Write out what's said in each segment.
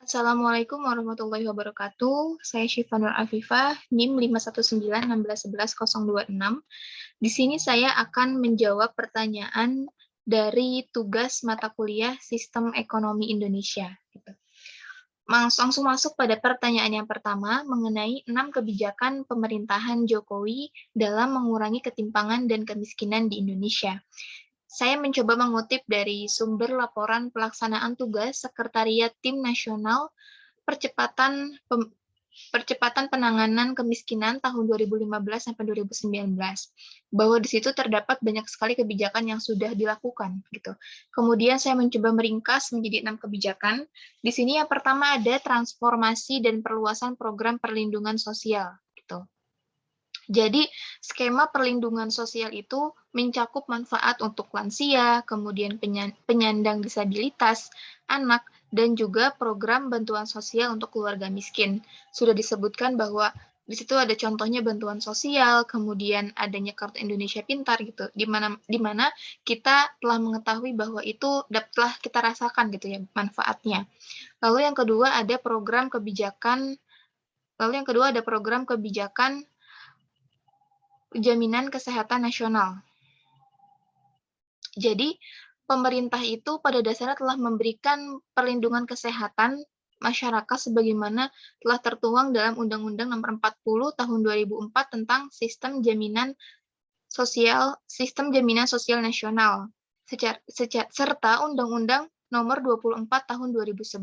Assalamualaikum warahmatullahi wabarakatuh. Saya Syifa Nur Afifah, NIM 51916111026. Di sini saya akan menjawab pertanyaan dari tugas mata kuliah Sistem Ekonomi Indonesia. Gitu. Langsung masuk pada pertanyaan yang pertama mengenai 6 kebijakan pemerintahan Jokowi dalam mengurangi ketimpangan dan kemiskinan di Indonesia. Saya mencoba mengutip dari sumber laporan pelaksanaan tugas Sekretariat Tim Nasional Percepatan Percepatan Penanganan Kemiskinan tahun 2015 sampai 2019, bahwa di situ terdapat banyak sekali kebijakan yang sudah dilakukan gitu. Kemudian saya mencoba meringkas menjadi 6 kebijakan. Di sini yang pertama ada transformasi dan perluasan program perlindungan sosial gitu. Jadi, skema perlindungan sosial itu mencakup manfaat untuk lansia, kemudian penyandang disabilitas, anak, dan juga program bantuan sosial untuk keluarga miskin. Sudah disebutkan bahwa di situ ada contohnya bantuan sosial, kemudian adanya Kartu Indonesia Pintar gitu, di mana kita telah mengetahui bahwa itu telah kita rasakan gitu ya manfaatnya. Lalu yang kedua ada program kebijakan Jaminan Kesehatan Nasional. Jadi, pemerintah itu pada dasarnya telah memberikan perlindungan kesehatan masyarakat sebagaimana telah tertuang dalam Undang-Undang Nomor 40 Tahun 2004 tentang Sistem Jaminan Sosial Nasional, serta Undang-Undang Nomor 24 Tahun 2011.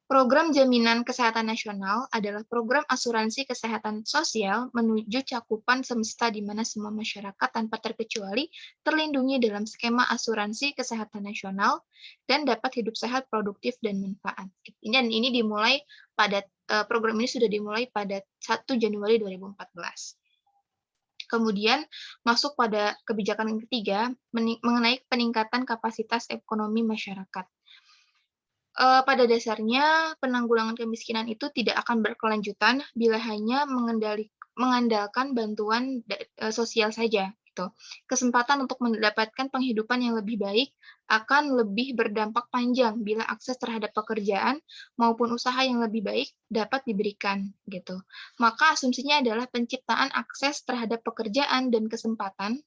Program Jaminan Kesehatan Nasional adalah program asuransi kesehatan sosial menuju cakupan semesta di mana semua masyarakat tanpa terkecuali terlindungi dalam skema asuransi kesehatan nasional dan dapat hidup sehat, produktif, dan manfaat. Dan ini dimulai pada program ini sudah dimulai pada 1 Januari 2014. Kemudian masuk pada kebijakan yang ketiga mengenai peningkatan kapasitas ekonomi masyarakat. Pada dasarnya, penanggulangan kemiskinan itu tidak akan berkelanjutan bila hanya mengandalkan bantuan sosial saja. Gitu. Kesempatan untuk mendapatkan penghidupan yang lebih baik akan lebih berdampak panjang bila akses terhadap pekerjaan maupun usaha yang lebih baik dapat diberikan. Gitu. Maka asumsinya adalah penciptaan akses terhadap pekerjaan dan kesempatan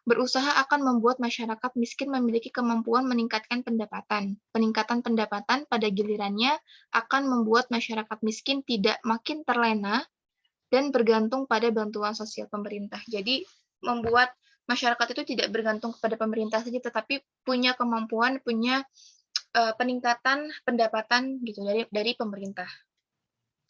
berusaha akan membuat masyarakat miskin memiliki kemampuan meningkatkan pendapatan. Peningkatan pendapatan pada gilirannya akan membuat masyarakat miskin tidak makin terlena dan bergantung pada bantuan sosial pemerintah. Jadi membuat masyarakat itu tidak bergantung kepada pemerintah saja, tetapi punya kemampuan, punya peningkatan pendapatan gitu dari pemerintah.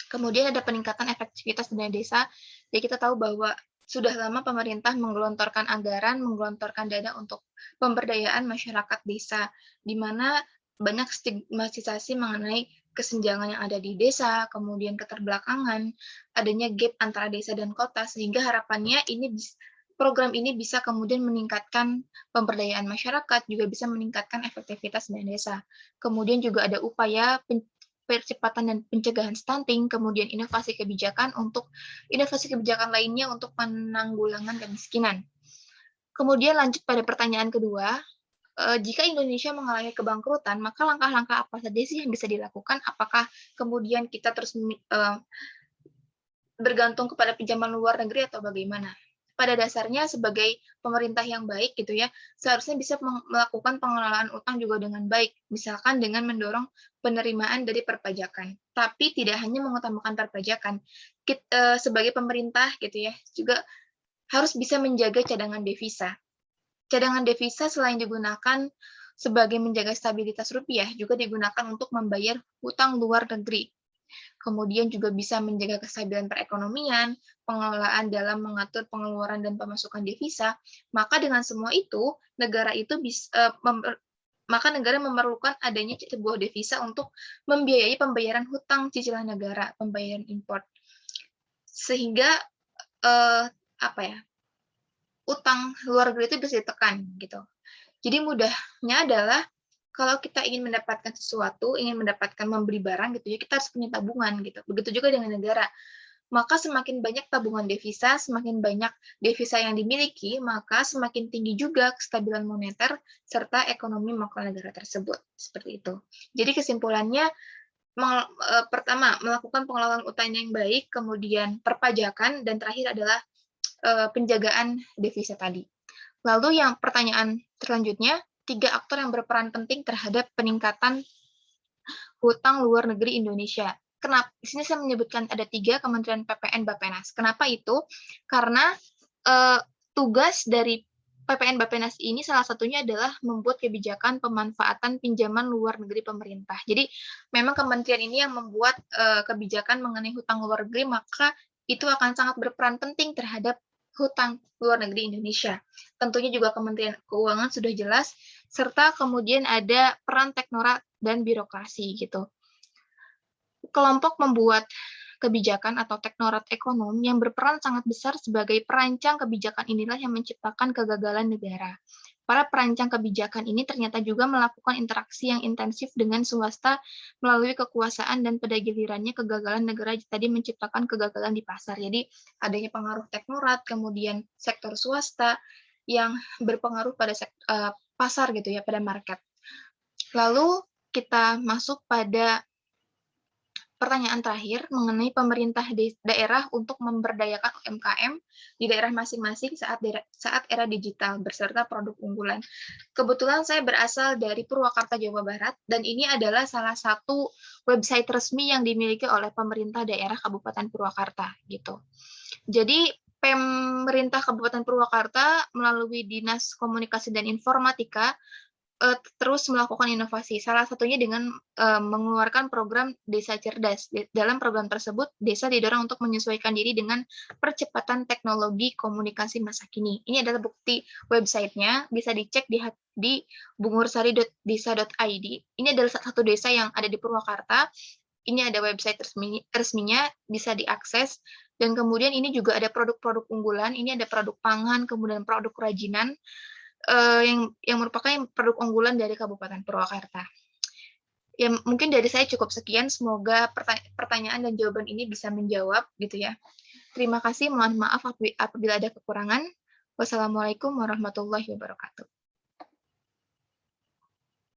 Kemudian ada peningkatan efektivitas dana desa. Jadi kita tahu bahwa sudah lama pemerintah menggelontorkan anggaran, menggelontorkan dana untuk pemberdayaan masyarakat desa, di mana banyak stigmatisasi mengenai kesenjangan yang ada di desa, kemudian keterbelakangan, adanya gap antara desa dan kota, sehingga harapannya program ini bisa kemudian meningkatkan pemberdayaan masyarakat, juga bisa meningkatkan efektivitas dana desa. Kemudian juga ada upaya percepatan dan pencegahan stunting, kemudian inovasi kebijakan lainnya untuk penanggulangan kemiskinan. Kemudian lanjut pada pertanyaan kedua, jika Indonesia mengalami kebangkrutan, maka langkah-langkah apa saja sih yang bisa dilakukan? Apakah kemudian kita terus bergantung kepada pinjaman luar negeri atau bagaimana? Pada dasarnya sebagai pemerintah yang baik gitu ya, seharusnya bisa melakukan pengelolaan utang juga dengan baik, misalkan dengan mendorong penerimaan dari perpajakan. Tapi tidak hanya mengutamakan perpajakan, sebagai pemerintah gitu ya, juga harus bisa menjaga cadangan devisa. Cadangan devisa selain digunakan sebagai menjaga stabilitas rupiah, juga digunakan untuk membayar hutang luar negeri. Kemudian juga bisa menjaga kestabilan perekonomian, pengelolaan dalam mengatur pengeluaran dan pemasukan devisa, maka dengan semua itu, negara memerlukan adanya sebuah devisa untuk membiayai pembayaran hutang cicilan negara, pembayaran impor. Sehingga utang luar negeri itu bisa ditekan gitu. Jadi mudahnya adalah kalau kita ingin mendapatkan sesuatu, ingin membeli barang gitu ya, kita harus punya tabungan gitu. Begitu juga dengan negara. Maka semakin banyak tabungan devisa, semakin banyak devisa yang dimiliki, maka semakin tinggi juga kestabilan moneter serta ekonomi makro negara tersebut. Seperti itu. Jadi kesimpulannya, pertama, melakukan pengelolaan utang yang baik, kemudian perpajakan, dan terakhir adalah penjagaan devisa tadi. Lalu yang pertanyaan selanjutnya, 3 aktor yang berperan penting terhadap peningkatan hutang luar negeri Indonesia. Kenapa? Di sini saya menyebutkan ada 3 Kementerian PPN Bappenas. Kenapa itu? Karena tugas dari PPN Bappenas ini salah satunya adalah membuat kebijakan pemanfaatan pinjaman luar negeri pemerintah. Jadi memang kementerian ini yang membuat kebijakan mengenai hutang luar negeri, maka itu akan sangat berperan penting terhadap hutang luar negeri Indonesia. Tentunya juga Kementerian Keuangan sudah jelas, serta kemudian ada peran teknorat dan birokrasi gitu. Kelompok pembuat kebijakan atau teknorat ekonom yang berperan sangat besar sebagai perancang kebijakan inilah yang menciptakan kegagalan negara. Para perancang kebijakan ini ternyata juga melakukan interaksi yang intensif dengan swasta melalui kekuasaan dan pada gilirannya kegagalan negara tadi menciptakan kegagalan di pasar. Jadi adanya pengaruh teknorat, kemudian sektor swasta yang berpengaruh pada pasar gitu ya, pada market. Lalu kita masuk pada pertanyaan terakhir mengenai pemerintah daerah untuk memberdayakan UMKM di daerah masing-masing saat era digital beserta produk unggulan. Kebetulan saya berasal dari Purwakarta, Jawa Barat, dan ini adalah salah satu website resmi yang dimiliki oleh pemerintah daerah Kabupaten Purwakarta gitu. Jadi pemerintah Kabupaten Purwakarta melalui Dinas Komunikasi dan Informatika terus melakukan inovasi, salah satunya dengan mengeluarkan program Desa Cerdas. Dalam program tersebut, desa didorong untuk menyesuaikan diri dengan percepatan teknologi komunikasi masa kini. Ini adalah bukti websitenya, bisa dicek di bungursari.desa.id. Ini adalah satu desa yang ada di Purwakarta. Ini ada website resminya, bisa diakses. Dan kemudian ini juga ada produk-produk unggulan, ini ada produk pangan, kemudian produk kerajinan, yang merupakan produk unggulan dari Kabupaten Purwakarta. Ya, mungkin dari saya cukup sekian. Semoga pertanyaan dan jawaban ini bisa menjawab gitu ya. Terima kasih. Mohon maaf apabila ada kekurangan. Wassalamualaikum warahmatullahi wabarakatuh.